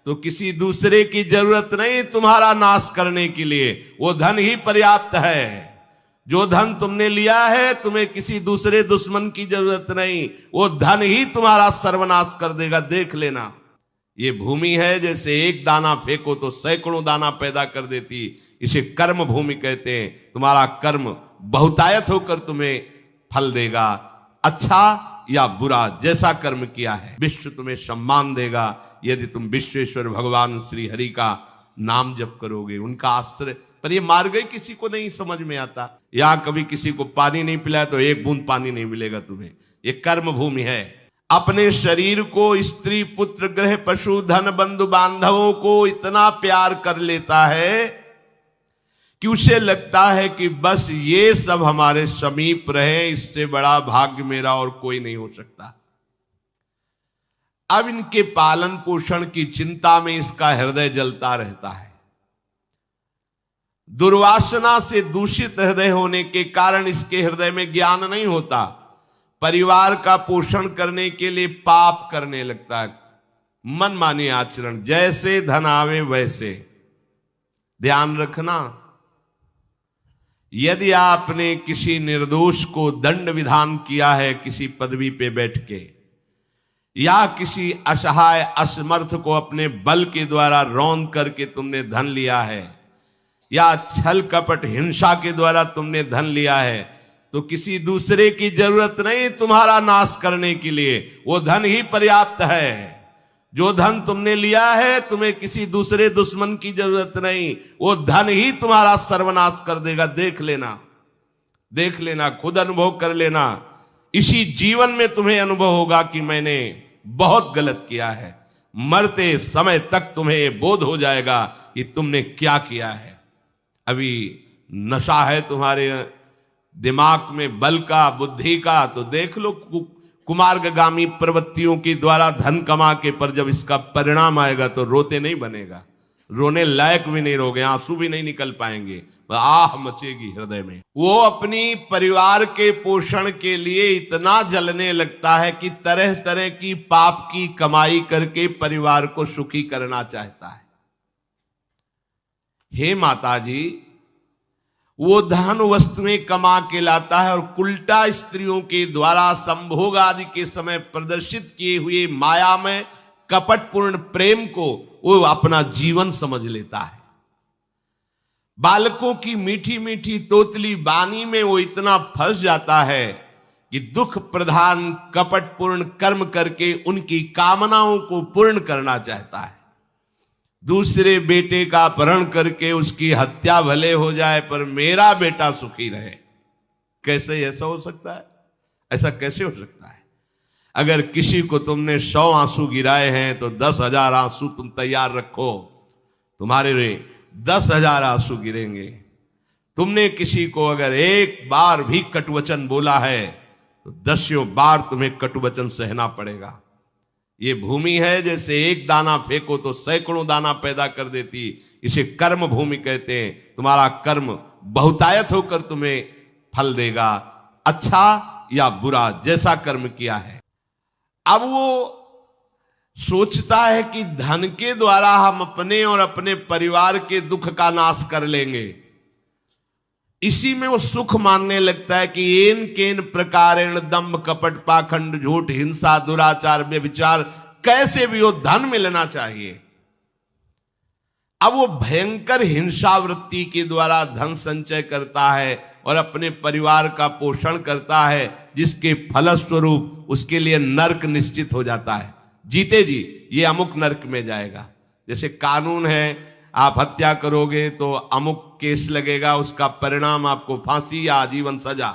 तो किसी दूसरे की जरूरत नहीं तुम्हारा नाश करने के लिए, वो धन ही पर्याप्त है। जो धन तुमने लिया है तुम्हें किसी दूसरे दुश्मन की जरूरत नहीं, वो धन ही तुम्हारा सर्वनाश कर देगा, देख लेना। ये भूमि है, जैसे एक दाना फेंको तो सैकड़ों दाना पैदा कर देती, इसे कर्म भूमि कहते हैं। तुम्हारा कर्म बहुतायत होकर तुम्हें फल देगा, अच्छा या बुरा, जैसा कर्म किया है। विश्व तुम्हें सम्मान देगा यदि तुम विश्वेश्वर भगवान श्री हरि का नाम जप करोगे, उनका आश्रय। पर ये मार्ग किसी को नहीं समझ में आता। या कभी किसी को पानी नहीं पिलाया तो एक बूंद पानी नहीं मिलेगा तुम्हें। ये कर्म भूमि है। अपने शरीर को स्त्री पुत्र गृह पशु धन बंधु बांधवों को इतना प्यार कर लेता है कि उसे लगता है कि बस ये सब हमारे समीप रहे, इससे बड़ा भाग्य मेरा और कोई नहीं हो सकता। अब इनके पालन पोषण की चिंता में इसका हृदय जलता रहता है। दुर्वासना से दूषित हृदय होने के कारण इसके हृदय में ज्ञान नहीं होता। परिवार का पोषण करने के लिए पाप करने लगता है, मनमानी आचरण, जैसे धन आवे वैसे। ध्यान रखना, यदि आपने किसी निर्दोष को दंड विधान किया है किसी पदवी पे बैठ के, या किसी असहाय असमर्थ को अपने बल के द्वारा रौंद करके तुमने धन लिया है, या छल कपट हिंसा के द्वारा तुमने धन लिया है, तो किसी दूसरे की जरूरत नहीं तुम्हारा नाश करने के लिए, वो धन ही पर्याप्त है। जो धन तुमने लिया है तुम्हें किसी दूसरे दुश्मन की जरूरत नहीं, वो धन ही तुम्हारा सर्वनाश कर देगा, देख लेना। देख लेना, खुद अनुभव कर लेना। इसी जीवन में तुम्हें अनुभव होगा कि मैंने बहुत गलत किया है। मरते समय तक तुम्हें बोध हो जाएगा कि तुमने क्या किया है। अभी नशा है तुम्हारे दिमाग में बल का, बुद्धि का, तो देख लो कुमार्गामी प्रवृत्तियों के द्वारा धन कमा के, पर जब इसका परिणाम आएगा तो रोते नहीं बनेगा, रोने लायक भी नहीं रहोगे, आंसू भी नहीं निकल पाएंगे, आह मचेगी हृदय में। वो अपनी परिवार के पोषण के लिए इतना जलने लगता है कि तरह तरह की पाप की कमाई करके परिवार को सुखी करना चाहता है। हे माता जी, वो धन वस्तुएं कमा के लाता है और उल्टा स्त्रियों के द्वारा संभोग आदि के समय प्रदर्शित किए हुए माया में कपटपूर्ण प्रेम को वो अपना जीवन समझ लेता है। बालकों की मीठी मीठी तोतली बानी में वो इतना फंस जाता है कि दुख प्रधान कपटपूर्ण कर्म करके उनकी कामनाओं को पूर्ण करना चाहता है। दूसरे बेटे का अपहरण करके उसकी हत्या भले हो जाए पर मेरा बेटा सुखी रहे। कैसे ऐसा हो सकता है? ऐसा कैसे हो सकता है? अगर किसी को तुमने 100 आंसू गिराए हैं तो 10,000 आंसू तुम तैयार रखो, तुम्हारे 10,000 आंसू गिरेंगे। तुमने किसी को अगर एक बार भी कटुवचन बोला है तो 10 बार तुम्हें कटुवचन सहना पड़ेगा। ये भूमि है, जैसे एक दाना फेंको तो सैकड़ों दाना पैदा कर देती, इसे कर्म भूमि कहते हैं। तुम्हारा कर्म बहुतायत होकर तुम्हें फल देगा, अच्छा या बुरा, जैसा कर्म किया है। अब वो सोचता है कि धन के द्वारा हम अपने और अपने परिवार के दुख का नाश कर लेंगे। इसी में वो सुख मानने लगता है कि एन केन प्रकारेण दंभ कपट पाखंड झूठ हिंसा दुराचार व्यभिचार, कैसे भी हो धन मिलना चाहिए। अब वो भयंकर हिंसा वृत्ति के द्वारा धन संचय करता है और अपने परिवार का पोषण करता है, जिसके फलस्वरूप उसके लिए नरक निश्चित हो जाता है। जीते जी ये अमुक नरक में जाएगा। जैसे कानून है, आप हत्या करोगे तो अमुक केस लगेगा, उसका परिणाम आपको फांसी या आजीवन सजा,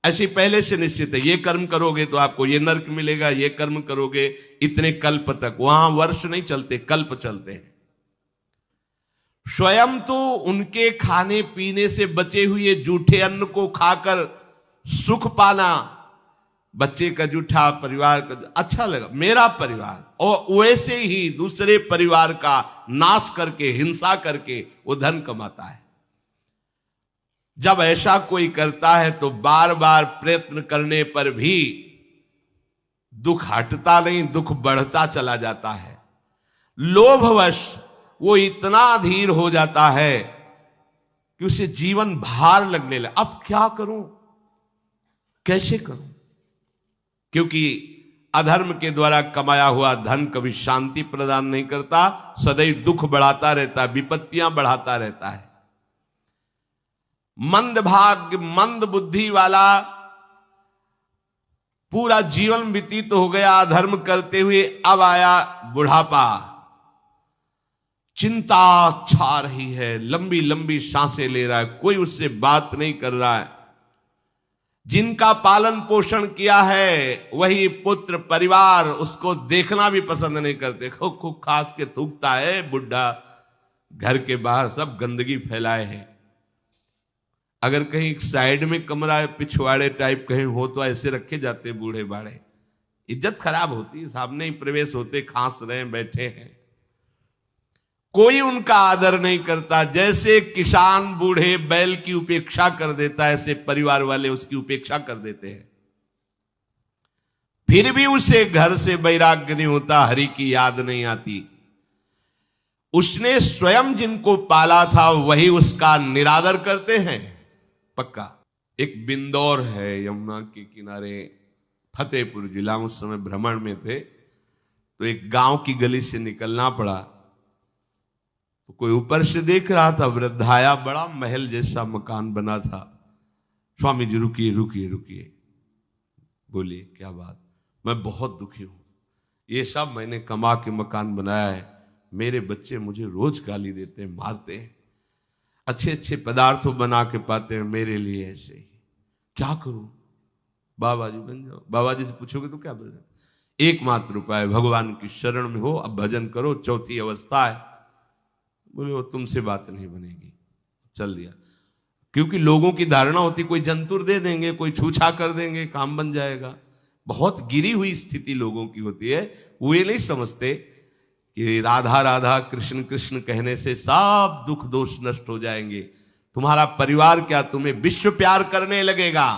ऐसी पहले से निश्चित है। ये कर्म करोगे तो आपको ये नरक मिलेगा, ये कर्म करोगे इतने कल्प तक। वहां वर्ष नहीं चलते, कल्प चलते हैं। स्वयं तो उनके खाने पीने से बचे हुए जूठे अन्न को खाकर सुख पाना, बच्चे का जूठा, परिवार का अच्छा लगा, मेरा परिवार, और वैसे ही दूसरे परिवार का नाश करके हिंसा करके वो धन कमाता है। जब ऐसा कोई करता है तो बार बार प्रयत्न करने पर भी दुख हटता नहीं, दुख बढ़ता चला जाता है। लोभवश वो इतना अधीर हो जाता है कि उसे जीवन भार लगने लगे। अब क्या करूं, कैसे करूं? क्योंकि अधर्म के द्वारा कमाया हुआ धन कभी शांति प्रदान नहीं करता, सदैव दुख बढ़ाता रहता है, विपत्तियां बढ़ाता रहता है। मंद भाग्य, मंद बुद्धि वाला पूरा जीवन व्यतीत हो गया अधर्म करते हुए, अब आया बुढ़ापा, चिंता छा रही है, लंबी लंबी सांसें ले रहा है, कोई उससे बात नहीं कर रहा है। जिनका पालन पोषण किया है वही पुत्र परिवार उसको देखना भी पसंद नहीं करते। खूब खास के थूकता है बुढ़ा, घर के बाहर सब गंदगी फैलाए है। अगर कहीं साइड में कमरा है, पिछवाड़े टाइप कहीं हो तो ऐसे रखे जाते बूढ़े बाड़े, इज्जत खराब होती, सामने ही प्रवेश होते, खांस रहे बैठे हैं, कोई उनका आदर नहीं करता। जैसे किसान बूढ़े बैल की उपेक्षा कर देता है, ऐसे परिवार वाले उसकी उपेक्षा कर देते हैं। फिर भी उसे घर से वैराग्य नहीं होता, हरि की याद नहीं आती। उसने स्वयं जिनको पाला था वही उसका निरादर करते हैं, पक्का। एक बिंदौर है यमुना के किनारे, फतेहपुर जिला, उस समय भ्रमण में थे, तो एक गांव की गली से निकलना पड़ा। तो कोई ऊपर से देख रहा था, वृद्धाया, बड़ा महल जैसा मकान बना था। स्वामी जी रुकिए रुकिए रुकिए, बोलिए क्या बात? मैं बहुत दुखी हूं, ये सब मैंने कमा के मकान बनाया है, मेरे बच्चे मुझे रोज गाली देते हैं, मारते हैं, अच्छे अच्छे पदार्थों बना के पाते हैं मेरे लिए, ऐसे ही क्या करूं? बाबा जी बन जाओ। बाबा जी से पूछोगे तो क्या बोल रहे? एकमात्र उपाय भगवान की शरण में हो, अब भजन करो, चौथी अवस्था है। बोले वो तुमसे बात नहीं बनेगी, चल दिया। क्योंकि लोगों की धारणा होती कोई जंतुर दे देंगे, कोई छूछा कर देंगे, काम बन जाएगा। बहुत गिरी हुई स्थिति लोगों की होती है। वो ये नहीं समझते कि राधा राधा कृष्ण कृष्ण कहने से सब दुख दोष नष्ट हो जाएंगे। तुम्हारा परिवार क्या तुम्हें विश्व प्यार करने लगेगा।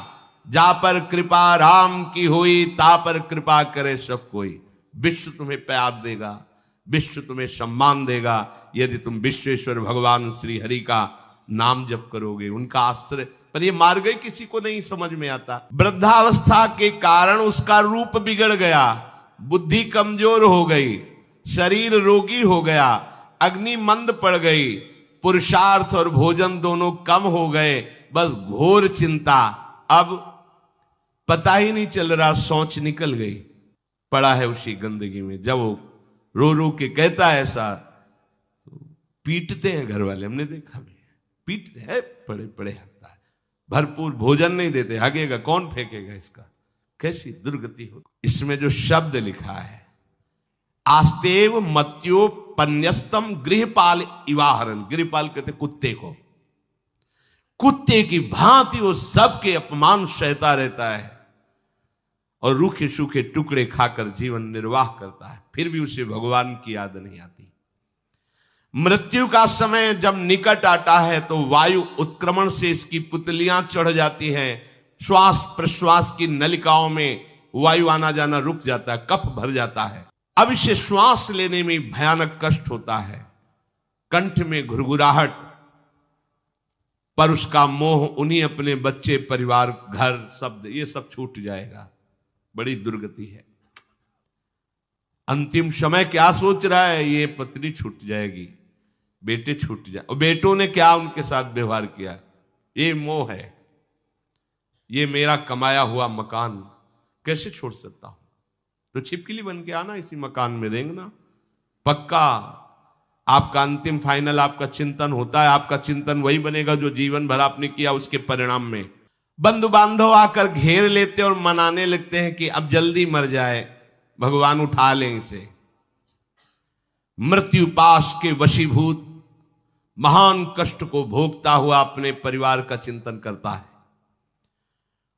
जा पर कृपा राम की हुई, ता पर कृपा करे सब कोई। विश्व तुम्हें प्यार देगा, विश्व तुम्हें सम्मान देगा, यदि तुम विश्वेश्वर भगवान श्री हरि का नाम जप करोगे, उनका आश्रय। पर ये मार्ग किसी को नहीं समझ में आता। वृद्धावस्था के कारण उसका रूप बिगड़ गया, बुद्धि कमजोर हो गई, शरीर रोगी हो गया, अग्नि मंद पड़ गई, पुरुषार्थ और भोजन दोनों कम हो गए, बस घोर चिंता। अब पता ही नहीं चल रहा, सोच निकल गई, पड़ा है उसी गंदगी में। जब वो रो रो के कहता है ऐसा, तो पीटते हैं घर वाले, हमने देखा भी, पीटते हैं, पड़े पड़े हकता है, भरपूर भोजन नहीं देते, हगेगा कौन, फेंकेगा इसका, कैसी दुर्गति हो। इसमें जो शब्द लिखा है, आस्तेव मत्योपन्यस्तम गृहपाल इवाहरन, गृहपाल कहते कुत्ते को, कुत्ते की भांति वो सबके अपमान सहता रहता है और रूखे सूखे टुकड़े खाकर जीवन निर्वाह करता है, फिर भी उसे भगवान की याद नहीं आती। मृत्यु का समय जब निकट आता है तो वायु उत्क्रमण से इसकी पुतलियां चढ़ जाती हैं, श्वास प्रश्वास की नलिकाओं में वायु आना जाना रुक जाता है, कफ भर जाता है। अब इसे श्वास लेने में भयानक कष्ट होता है, कंठ में घुरघुराहट, पर उसका मोह उन्हीं अपने बच्चे, परिवार, घर, शब्द, ये सब छूट जाएगा। बड़ी दुर्गति है। अंतिम समय क्या सोच रहा है, ये पत्नी छूट जाएगी, बेटे छूट जाए, और बेटों ने क्या उनके साथ व्यवहार किया, ये मोह है, ये मेरा कमाया हुआ मकान कैसे छोड़ सकता हूं? तो छिपकली बन के आना, इसी मकान में रेंगना। पक्का आपका अंतिम फाइनल आपका चिंतन होता है, आपका चिंतन वही बनेगा जो जीवन भर आपने किया, उसके परिणाम में बंधु बांधव आकर घेर लेते और मनाने लगते हैं कि अब जल्दी मर जाए, भगवान उठा लें इसे। मृत्यु पाश के वशीभूत महान कष्ट को भोगता हुआ अपने परिवार का चिंतन करता है।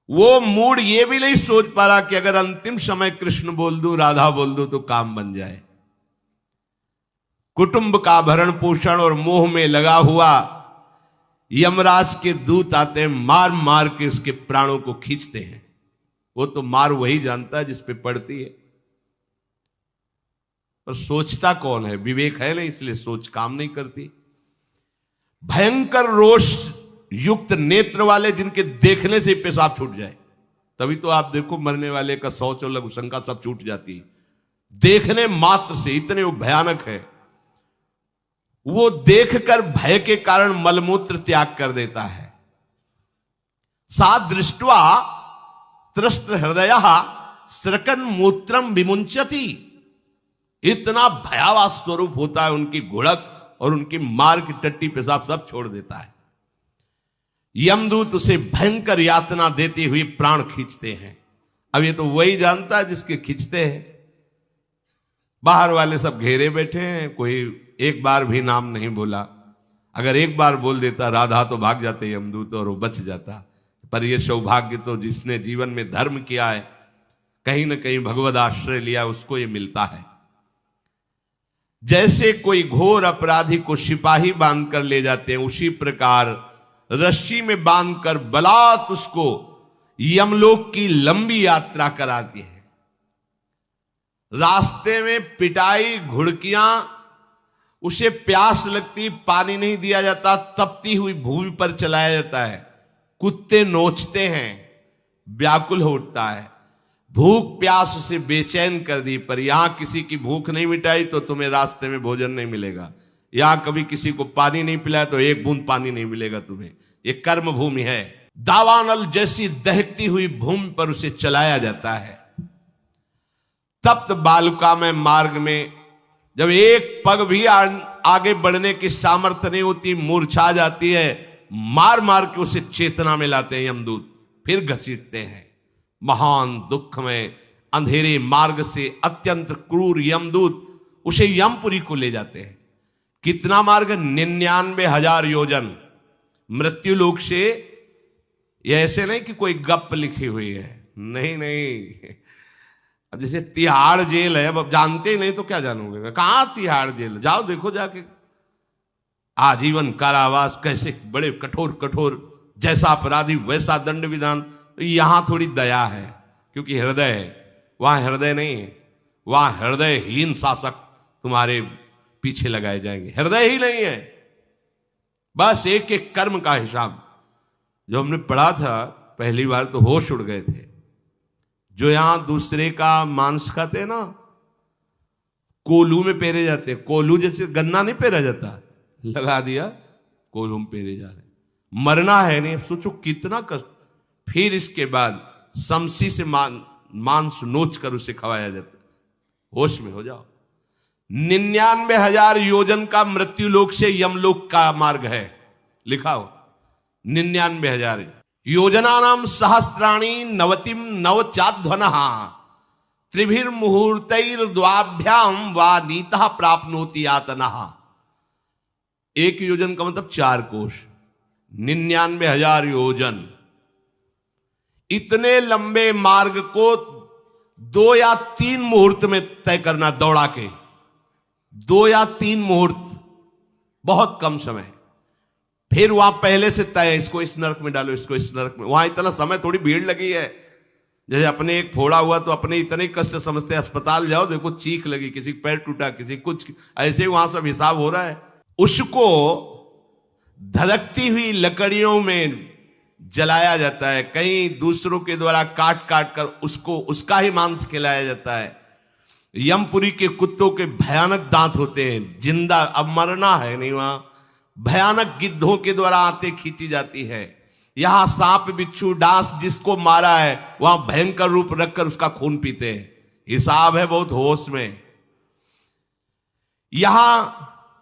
वो मूड ये भी नहीं सोच पा रहा कि अगर अंतिम समय कृष्ण बोल दूं, राधा बोल दूं तो काम बन जाए। कुटुंब का भरण पोषण और मोह में लगा हुआ यमराज के दूत आते हैं, मार मार के उसके प्राणों को खींचते हैं। वो तो मार वही जानता है जिस पे पड़ती है। पर सोचता कौन है? विवेक है नहीं, इसलिए सोच काम नहीं करती। भयंकर रोष युक्त नेत्र वाले, जिनके देखने से पेशाब छूट जाए, तभी तो आप देखो मरने वाले का शौच और लघु शंका सब छूट जाती है देखने मात्र से, इतने वो भयानक है। वो देखकर भय के कारण मलमूत्र त्याग कर देता है। सा दृष्ट्वा त्रस्त हृदय स्रकन मूत्रम विमुंचति। इतना भयावह स्वरूप होता है उनकी घुड़क, और उनकी मार की टट्टी पेशाब सब छोड़ देता है। यमदूत उसे भयंकर यातना देते हुए प्राण खींचते हैं। अब ये तो वही जानता है जिसके खींचते हैं। बाहर वाले सब घेरे बैठे हैं, कोई एक बार भी नाम नहीं बोला। अगर एक बार बोल देता राधा तो भाग जाते यमदूत और वो बच जाता। पर यह सौभाग्य तो जिसने जीवन में धर्म किया है, कहीं ना कहीं भगवद आश्रय लिया, उसको ये मिलता है। जैसे कोई घोर अपराधी को सिपाही बांधकर ले जाते हैं, उसी प्रकार रस्सी में बांधकर बलात् उसको यमलोक की लंबी यात्रा कराती है। रास्ते में पिटाई, घुड़कियां, उसे प्यास लगती, पानी नहीं दिया जाता, तपती हुई भूमि पर चलाया जाता है। कुत्ते नोचते हैं, व्याकुल हो उठता है। भूख प्यास उसे बेचैन कर दी। पर यहां किसी की भूख नहीं मिटाई तो तुम्हें रास्ते में भोजन नहीं मिलेगा। यहां कभी किसी को पानी नहीं पिलाया तो एक बूंद पानी नहीं मिलेगा तुम्हें। ये कर्म भूमि है। दावानल जैसी दहकती हुई भूमि पर उसे चलाया जाता है। तप्त बालुका में मार्ग में जब एक पग भी आगे बढ़ने की सामर्थ्य नहीं होती, मूर्छा जाती है, मार मार के उसे चेतना में लाते हैं यमदूत, फिर घसीटते हैं। महान दुख में अंधेरे मार्ग से अत्यंत क्रूर यमदूत उसे यमपुरी को ले जाते हैं। कितना मार्ग? 99,000 योजन मृत्यु लोक से। यह ऐसे नहीं कि कोई गप लिखी हुई है, नहीं नहीं। अब जैसे तिहाड़ जेल है, अब जानते ही नहीं तो क्या जानोगे? कहां तिहाड़ जेल? जाओ देखो जाके। आजीवन कारावास, कैसे बड़े कठोर कठोर, जैसा अपराधी वैसा दंड विधान। यहां थोड़ी दया है क्योंकि हृदय है, वहां हृदय नहीं है। वहां हृदयहीन शासक तुम्हारे पीछे लगाए जाएंगे। हृदय ही नहीं है, बस एक एक कर्म का हिसाब। जो हमने पढ़ा था पहली बार तो होश उड़ गए थे। जो यहां दूसरे का मांस खाते हैं ना, कोलू में पेरे जाते हैं। कोलू जैसे गन्ना नहीं पेरा जाता, लगा दिया कोलू में पेरे जा रहे। मरना है नहीं, सोचो कितना कष्ट। फिर इसके बाद समसी से मांस नोच कर उसे खवाया जाता। होश में हो जाओ। 99,000 योजन का मृत्यु लोक से यमलोक का मार्ग है, लिखा हो 99,000 योजना नाम सहस्राणी नवतिम नवचाध्वन त्रिभिर्मुहूर्तैर्द्वाभ्याम वा नीतः प्राप्नोति यातनः। एक योजन का मतलब 4 कोश, 99,000 योजन। इतने लंबे मार्ग को 2 या 3 मुहूर्त में तय करना, दौड़ा के 2 या 3 मुहूर्त, बहुत कम समय। फिर वहां पहले से तय, इसको इस नरक में डालो, इसको इस नरक में। वहां इतना समय, थोड़ी भीड़ लगी है। जैसे अपने एक फोड़ा हुआ तो अपने इतने कष्ट समझते, अस्पताल जाओ देखो चीख लगी, किसी पैर टूटा, किसी कुछ, ऐसे ही वहां सब हिसाब हो रहा है। उसको धधकती हुई लकड़ियों में जलाया जाता है, कहीं दूसरों के द्वारा काट काट कर उसको उसका ही मांस खिलाया जाता है। यमपुरी के कुत्तों के भयानक दांत होते हैं, जिंदा, अब मरना है नहीं। वहां भयानक गिद्धों के द्वारा आंतें खींची जाती है। यहां सांप बिच्छू डांस जिसको मारा है, वहां भयंकर रूप रखकर उसका खून पीते हैं। हिसाब है बहुत होश में। यहां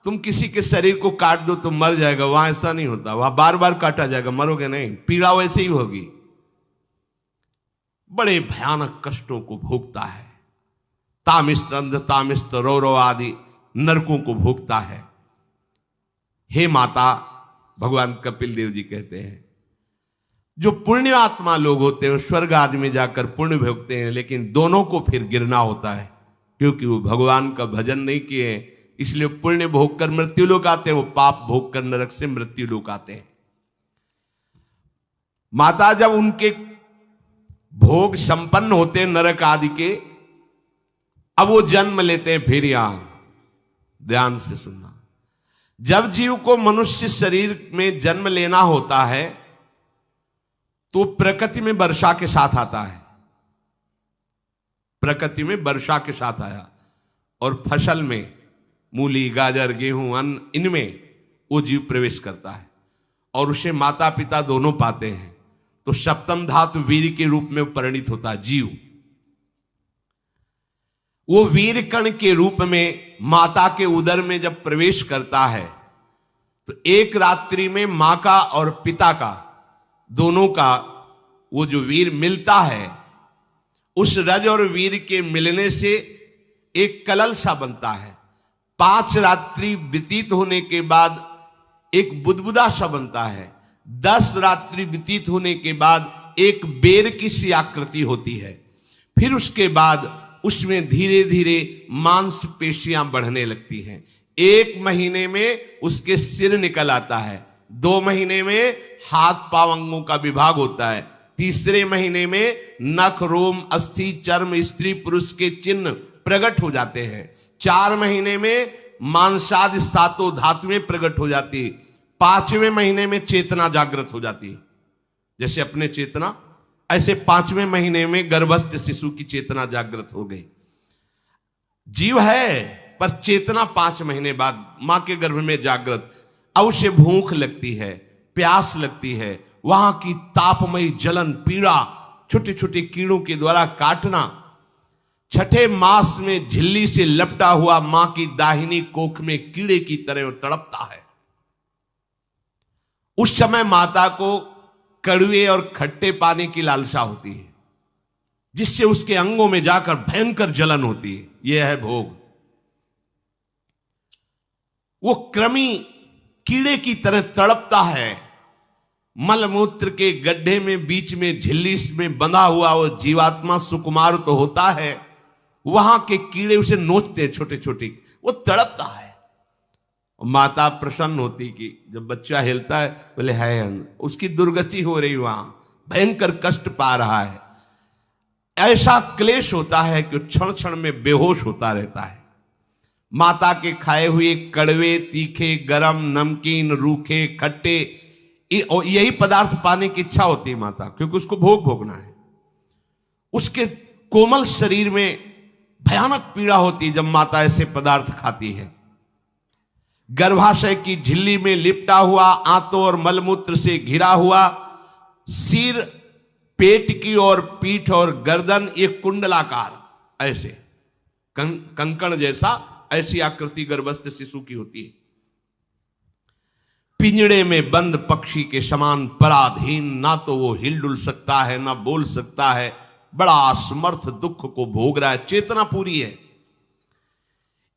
तुम किसी के शरीर को काट दो तो मर जाएगा, वहां ऐसा नहीं होता। वहां बार बार काटा जाएगा, मरोगे नहीं, पीड़ा वैसे ही होगी। बड़े भयानक कष्टों को भोगता है। तामिस्त अंध तामिस्त रौरव आदि नरकों को भोगता है। हे माता, भगवान कपिल देव जी कहते हैं, जो पुण्य आत्मा लोग होते हैं स्वर्ग आदि में जाकर पुण्य भोगते हैं, लेकिन दोनों को फिर गिरना होता है क्योंकि वो भगवान का भजन नहीं किए, इसलिए पुण्य भोग कर मृत्यु लोक आते हैं, वो पाप भोग कर नरक से मृत्यु लोक आते हैं। माता जब उनके भोग संपन्न होते हैं नरक आदि के, अब वो जन्म लेते हैं फिर यहां, ध्यान से सुनना। जब जीव को मनुष्य शरीर में जन्म लेना होता है तो प्रकृति में वर्षा के साथ आता है, प्रकृति में वर्षा के साथ आया, और फसल में मूली, गाजर, गेहूं, अन्न, इनमें वो जीव प्रवेश करता है और उसे माता पिता दोनों पाते हैं। तो सप्तम धातु वीर के रूप में परिणित होता है जीव। वो वीर कण के रूप में माता के उदर में जब प्रवेश करता है तो एक रात्रि में मां का और पिता का, दोनों का वो जो वीर मिलता है, उस रज और वीर के मिलने से एक कलल सा बनता है। 5 रात्रि व्यतीत होने के बाद एक बुदबुदा सा बनता है। 10 रात्रि व्यतीत होने के बाद एक बेर की सी आकृति होती है। फिर उसके बाद उसमें धीरे धीरे मांसपेशियां बढ़ने लगती हैं। 1 महीने में उसके सिर निकल आता है, 2 महीने में हाथ पांव अंगों का विभाग होता है, तीसरे महीने में नख, रोम, अस्थि, चर्म, स्त्री पुरुष के चिन्ह प्रकट हो जाते हैं, 4 महीने में मांसादि 7 धातुएं प्रकट हो जाती, 5वें महीने में चेतना जागृत हो जाती। जैसे अपने चेतना, ऐसे 5वें महीने में गर्भस्थ शिशु की चेतना जागृत हो गई। जीव है पर चेतना 5 महीने बाद मां के गर्भ में जागृत। अब उसे भूख लगती है, प्यास लगती है, वहां की तापमयी जलन, पीड़ा, छोटे छोटे कीड़ों के द्वारा काटना। 6ठे मास में झिल्ली से लपटा हुआ मां की दाहिनी कोख में कीड़े की तरह तड़पता है। उस समय माता को कड़वे और खट्टे पानी की लालसा होती है, जिससे उसके अंगों में जाकर भयंकर जलन होती है। यह है भोग। वो कृमि कीड़े की तरह तड़पता है। मलमूत्र के गड्ढे में बीच में झिल्ली में बंधा हुआ वो जीवात्मा सुकुमार तो होता है, वहां के कीड़े उसे नोचते छोटे छोटे, वो तड़पता है। माता प्रसन्न होती कि जब बच्चा हिलता है, बोले है उसकी दुर्गति हो रही, वहां भयंकर कष्ट पा रहा है। ऐसा क्लेश होता है कि क्षण क्षण में बेहोश होता रहता है। माता के खाए हुए कड़वे, तीखे, गरम, नमकीन, रूखे, खट्टे, यही पदार्थ पाने की इच्छा होती है माता, क्योंकि उसको भोग भोगना है। उसके कोमल शरीर में भयानक पीड़ा होती है जब माता ऐसे पदार्थ खाती है। गर्भाशय की झिल्ली में लिपटा हुआ, आंतों और मलमूत्र से घिरा हुआ सिर, पेट की और पीठ और गर्दन एक कुंडलाकार, ऐसे कंकण जैसा, ऐसी आकृति गर्भस्थ शिशु की होती है। पिंजड़े में बंद पक्षी के समान पराधीन, ना तो वो हिलडुल सकता है ना बोल सकता है, बड़ा असमर्थ दुख को भोग रहा है, चेतना पूरी है।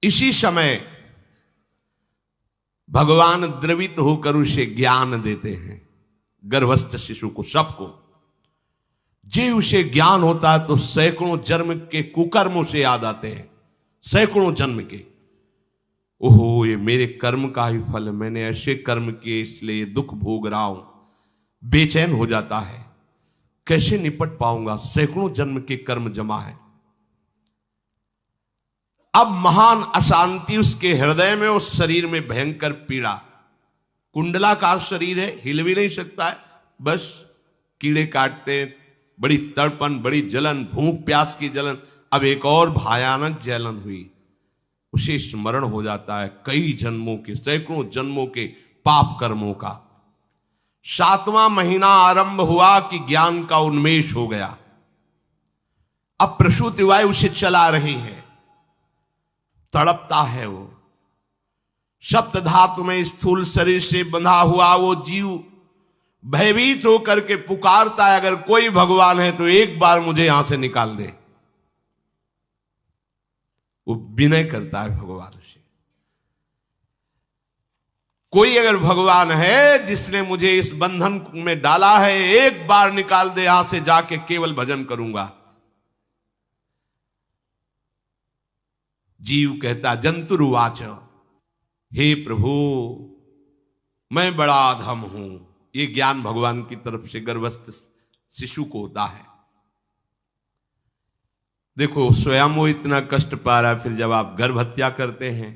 इसी समय भगवान द्रवित होकर उसे ज्ञान देते हैं, गर्भस्थ शिशु को, सबको। जे उसे ज्ञान होता है तो सैकड़ों जन्म के कुकर्मों से याद आते हैं, सैकड़ों जन्म के। ओहो, ये मेरे कर्म का ही फल, मैंने ऐसे कर्म किए इसलिए दुख भोग रहा हूं। बेचैन हो जाता है, कैसे निपट पाऊंगा, सैकड़ों जन्म के कर्म जमा है। अब महान अशांति उसके हृदय में, उस शरीर में भयंकर पीड़ा। कुंडलाकार शरीर है, हिल भी नहीं सकता है, बस कीड़े काटते हैं, बड़ी तड़पन, बड़ी जलन, भूख प्यास की जलन। अब एक और भयानक जलन हुई, उसे स्मरण हो जाता है कई जन्मों के, सैकड़ों जन्मों के पाप कर्मों का। 7वां महीना आरंभ हुआ कि ज्ञान का उन्मेष हो गया। अब प्रसूति वायु उसे चला रही है, तड़पता है वो। सप्त धातु में स्थूल शरीर से बंधा हुआ वो जीव भयभीत होकर के पुकारता है, अगर कोई भगवान है तो एक बार मुझे यहां से निकाल दे। वो विनय करता है भगवान से, कोई अगर भगवान है जिसने मुझे इस बंधन में डाला है, एक बार निकाल दे, यहां से जाके केवल भजन करूंगा। जीव कहता, जंतुरुवाच, हे प्रभु मैं बड़ा अधम हूं। ये ज्ञान भगवान की तरफ से गर्भस्थ शिशु को होता है। देखो, स्वयं वो इतना कष्ट पा रहा है, फिर जब आप गर्भ हत्या करते हैं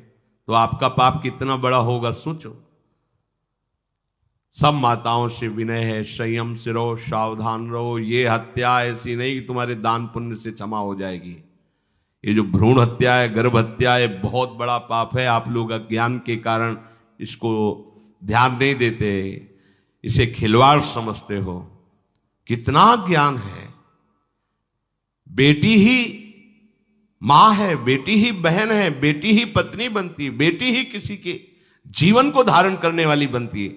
तो आपका पाप कितना बड़ा होगा सोचो। सब माताओं से विनय है, संयम से रहो, सावधान रहो। ये हत्या ऐसी नहीं कि तुम्हारे दान पुण्य से क्षमा हो जाएगी। ये जो भ्रूण हत्या है, गर्भ हत्या है, बहुत बड़ा पाप है। आप लोग अज्ञान के कारण इसको ध्यान नहीं देते, इसे खिलवाड़ समझते हो। कितना ज्ञान है। बेटी ही मां है, बेटी ही बहन है, बेटी ही पत्नी बनती है, बेटी ही किसी के जीवन को धारण करने वाली बनती है।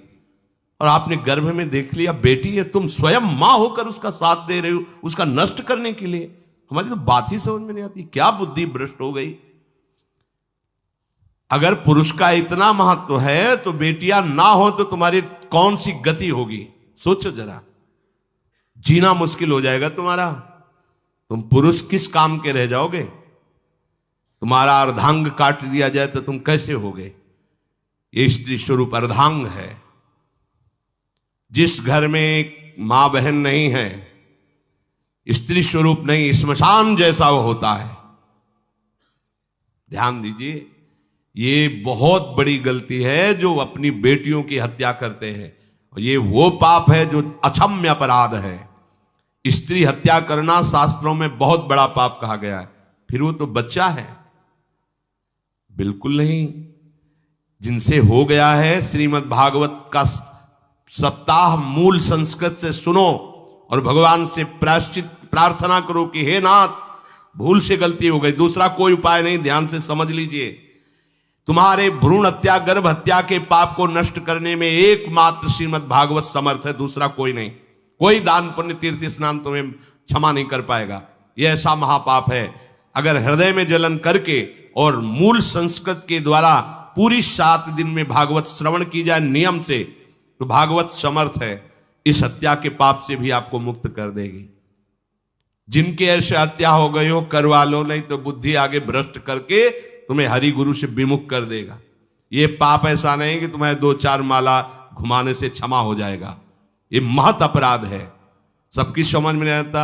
और आपने गर्भ में देख लिया बेटी है, तुम स्वयं मां होकर उसका साथ दे रहे हो, उसका नष्ट करने के लिए। हमारी तो बात ही समझ में नहीं आती, क्या बुद्धि भ्रष्ट हो गई। अगर पुरुष का इतना महत्व है तो बेटियां ना हो तो तुम्हारी कौन सी गति होगी, सोचो जरा। जीना मुश्किल हो जाएगा तुम्हारा। तुम पुरुष किस काम के रह जाओगे। तुम्हारा अर्धांग काट दिया जाए तो तुम कैसे होगे। ये स्त्री स्वरूप अर्धांग है। जिस घर में मां बहन नहीं है, स्त्री स्वरूप नहीं, श्मशान जैसा वो होता है। ध्यान दीजिए, ये बहुत बड़ी गलती है जो अपनी बेटियों की हत्या करते हैं। और ये वो पाप है जो अक्षम्य अपराध है। स्त्री हत्या करना शास्त्रों में बहुत बड़ा पाप कहा गया है। फिर वो तो बच्चा है, बिल्कुल नहीं। जिनसे हो गया है, श्रीमद् भागवत का सप्ताह मूल संस्कृत से सुनो और भगवान से प्रायश्चित प्रार्थना करो कि हे नाथ, भूल से गलती हो गई, दूसरा कोई उपाय नहीं। ध्यान से समझ लीजिए, तुम्हारे भ्रूण हत्या गर्भ हत्या के पाप को नष्ट करने में एकमात्र श्रीमद् भागवत समर्थ है, दूसरा कोई नहीं। कोई दान पुण्य तीर्थ स्नान तुम्हें क्षमा नहीं कर पाएगा। यह ऐसा महापाप है। अगर हृदय में जलन करके और मूल संस्कृत के द्वारा पूरी 7 दिन में भागवत श्रवण की जाए नियम से, तो भागवत समर्थ है, इस हत्या के पाप से भी आपको मुक्त कर देगी। जिनके ऐसे हत्या हो गई हो करवा लो, नहीं तो बुद्धि आगे भ्रष्ट करके तुम्हें हरि गुरु से विमुख कर देगा। ये पाप ऐसा नहीं कि तुम्हें 2-4 माला घुमाने से क्षमा हो जाएगा। ये महत अपराध है। सबकी समझ में नहीं आता,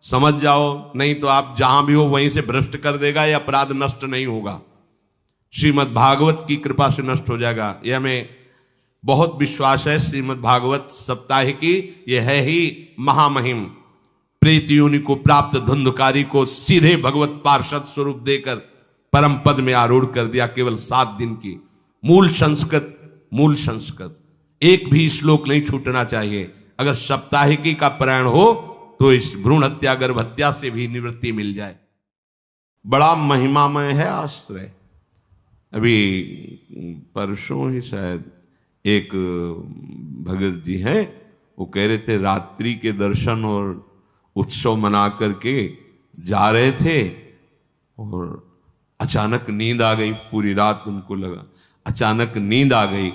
समझ जाओ, नहीं तो आप जहां भी हो वहीं से भ्रष्ट कर देगा। ये अपराध नष्ट नहीं होगा, श्रीमद् भागवत की कृपा से नष्ट हो जाएगा। यह हमें बहुत विश्वास है। श्रीमद् भागवत सप्ताह की यह है ही महामहिम। प्रेत योनि को प्राप्त धुंधकारी को सीधे भगवत पार्षद स्वरूप देकर परम पद में आरूढ़ कर दिया। केवल 7 दिन की मूल संस्कृत एक भी श्लोक नहीं छूटना चाहिए। अगर सप्ताहिकी का पारायण हो तो इस भ्रूण हत्या गर्भ हत्या से भी निवृत्ति मिल जाए। बड़ा महिमामय है आश्रय। अभी परसों ही शायद एक भगत जी हैं, वो कह रहे थे रात्रि के दर्शन और उत्सव मना करके जा रहे थे और अचानक नींद आ गई। पूरी रात उनको लगा, अचानक नींद आ गई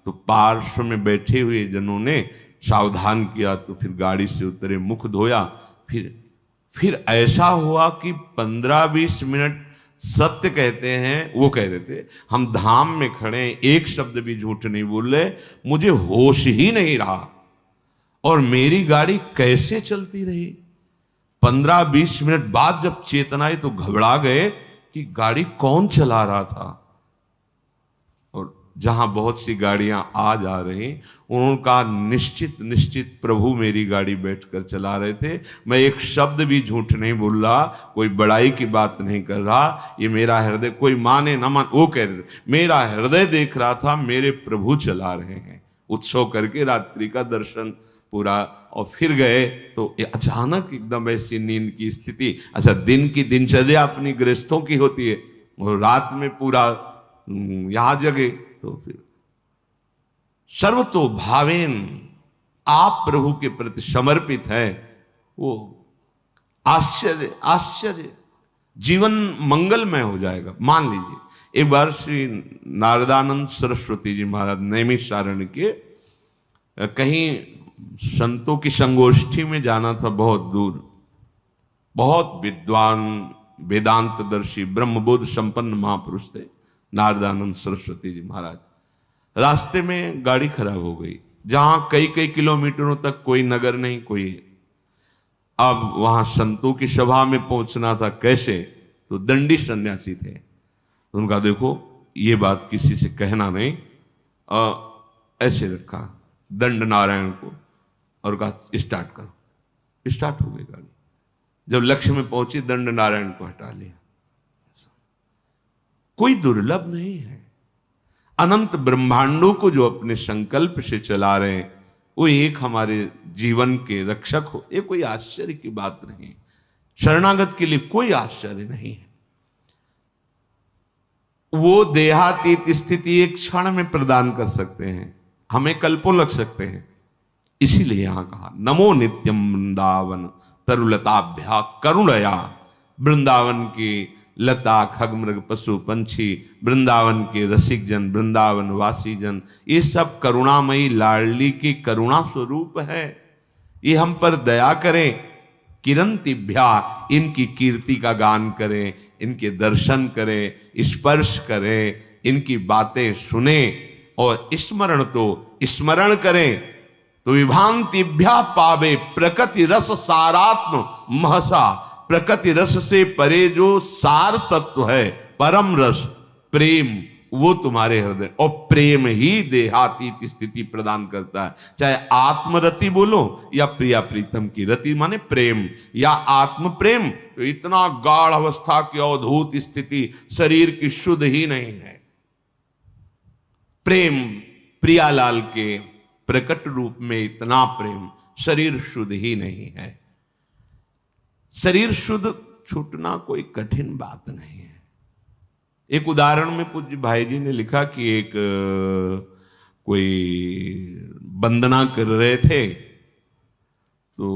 तो पार्श्व में बैठे हुए जनों ने सावधान किया, तो फिर गाड़ी से उतरे, मुख धोया। फिर ऐसा हुआ कि 15-20 मिनट सत्य कहते हैं। वो कह रहे थे हम धाम में खड़े हैं, एक शब्द भी झूठ नहीं बोल रहे, मुझे होश ही नहीं रहा और मेरी गाड़ी कैसे चलती रही। 15-20 मिनट बाद जब चेतना आई तो घबरा गए कि गाड़ी कौन चला रहा था। और जहां बहुत सी गाड़ियां आ जा रही, उनका निश्चित प्रभु मेरी गाड़ी बैठकर चला रहे थे। मैं एक शब्द भी झूठ नहीं बोल रहा, कोई बड़ाई की बात नहीं कर रहा। ये मेरा हृदय, कोई माने ना मान, वो कह रहे थे मेरा हृदय देख रहा था, मेरे प्रभु चला रहे हैं। उत्सव करके रात्रि का दर्शन पूरा और फिर गए तो अचानक एकदम ऐसी नींद की स्थिति। अच्छा, दिन की दिनचर्या अपनी गृहस्थों की होती है और रात में पूरा यहां जगे तो फिर सर्वतो भावेन आप प्रभु के प्रति समर्पित है। वो आश्चर्य जीवन मंगलमय हो जाएगा। मान लीजिए एक बार श्री नारदानंद सरस्वती जी महाराज नैमिषारण्य के कहीं संतों की संगोष्ठी में जाना था, बहुत दूर। बहुत विद्वान वेदांतदर्शी ब्रह्मबोध संपन्न महापुरुष थे नारदानंद सरस्वती जी महाराज। रास्ते में गाड़ी खराब हो गई, जहां कई किलोमीटरों तक कोई नगर नहीं, कोई। अब वहां संतों की सभा में पहुंचना था, कैसे? तो दंडी सन्यासी थे, तो उनका देखो ये बात किसी से कहना नहीं, ऐसे रखा दंड नारायण को और कहा स्टार्ट करो। स्टार्ट हो गई गाड़ी। जब लक्ष्य में पहुंची दंड नारायण को हटा लिया। कोई दुर्लभ नहीं है। अनंत ब्रह्मांडों को जो अपने संकल्प से चला रहे हैं, वो एक हमारे जीवन के रक्षक हो, ये कोई आश्चर्य की बात नहीं है। शरणागत के लिए कोई आश्चर्य नहीं है। वो देहातीत स्थिति एक क्षण में प्रदान कर सकते हैं, हमें कल्पों लग सकते हैं। इसीलिए यहां कहा नमो नित्यम वृंदावन तरुलताभ्या करुणया। वृंदावन की लता खगमृग पशु पंछी, वृंदावन के रसिक जन, वृंदावन वासी जन, ये सब करुणामयी लाडली की करुणा स्वरूप है। ये हम पर दया करें। किरंतिभ्या, इनकी कीर्ति का गान करें, इनके दर्शन करें, स्पर्श करें, इनकी बातें सुने और स्मरण करें तो विभांतिभ्या पावे प्रकृति रस सारात्म महसा। प्रकृति रस से परे जो सार तत्व है, परम रस प्रेम, वो तुम्हारे हृदय, और प्रेम ही देहातीत स्थिति प्रदान करता है। चाहे आत्मरति बोलो या प्रिया प्रीतम की रति माने प्रेम, या आत्म प्रेम, तो इतना गाढ़ अवस्था की अवधूत स्थिति शरीर की शुद्ध ही नहीं है। प्रेम प्रियालाल के प्रकट रूप में इतना प्रेम, शरीर शुद्ध ही नहीं है। शरीर शुद्ध छूटना कोई कठिन बात नहीं है। एक उदाहरण में पूज्य भाई जी ने लिखा कि एक कोई वंदना कर रहे थे, तो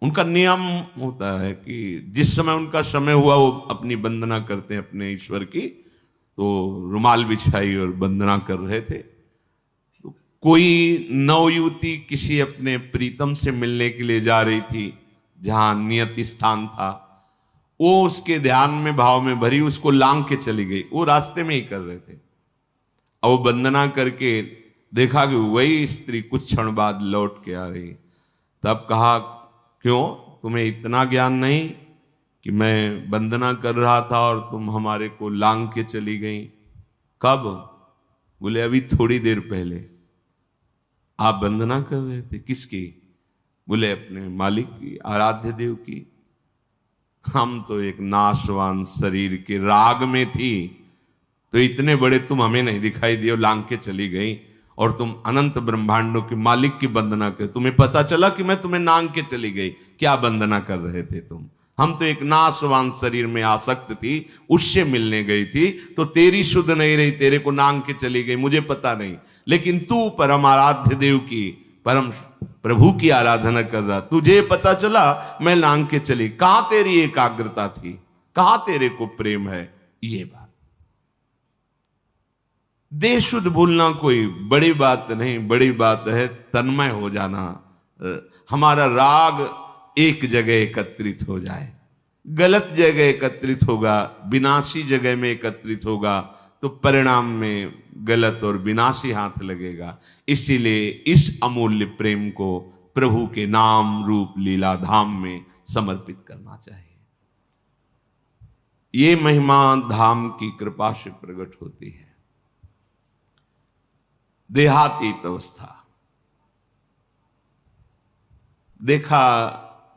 उनका नियम होता है कि जिस समय उनका समय हुआ वो अपनी वंदना करते हैं अपने ईश्वर की। तो रुमाल बिछाई और वंदना कर रहे थे। तो कोई नवयुवती किसी अपने प्रीतम से मिलने के लिए जा रही थी, जहां नियत स्थान था। वो उसके ध्यान में भाव में भरी उसको लांग के चली गई। वो रास्ते में ही कर रहे थे। अब वो वंदना करके देखा कि वही स्त्री कुछ क्षण बाद लौट के आ रही। तब कहा क्यों, तुम्हें इतना ज्ञान नहीं कि मैं वंदना कर रहा था और तुम हमारे को लांग के चली गई? कब? बोले अभी थोड़ी देर पहले। आप वंदना कर रहे थे? किसकी? बोले अपने मालिक की, आराध्य देव की। हम तो एक नाशवान शरीर के राग में थी, तो इतने बड़े तुम हमें नहीं दिखाई दिए, लांग के चली गई, और तुम अनंत ब्रह्मांडों के मालिक की वंदना कर। तुम्हें पता चला कि मैं तुम्हें नांग के चली गई? क्या वंदना कर रहे थे तुम? हम तो एक नाशवान शरीर में आसक्त थी, उससे मिलने गई थी, तो तेरी शुद्ध नहीं रही, तेरे को नांग के चली गई, मुझे पता नहीं। लेकिन तू परम आराध्य देव की, परम प्रभु की आराधना कर रहा, तुझे पता चला मैं लांग के चली। कहां तेरी एकाग्रता थी? कहां तेरे को प्रेम है? ये बात। देह शुद्ध भूलना कोई बड़ी बात नहीं, बड़ी बात है तन्मय हो जाना। हमारा राग एक जगह एकत्रित हो जाए। गलत जगह एकत्रित होगा, विनाशी जगह में एकत्रित होगा, तो परिणाम में गलत और विनाशी हाथ लगेगा। इसीलिए इस अमूल्य प्रेम को प्रभु के नाम रूप लीला धाम में समर्पित करना चाहिए। ये महिमा धाम की कृपा से प्रकट होती है। देहातीत अवस्था देखा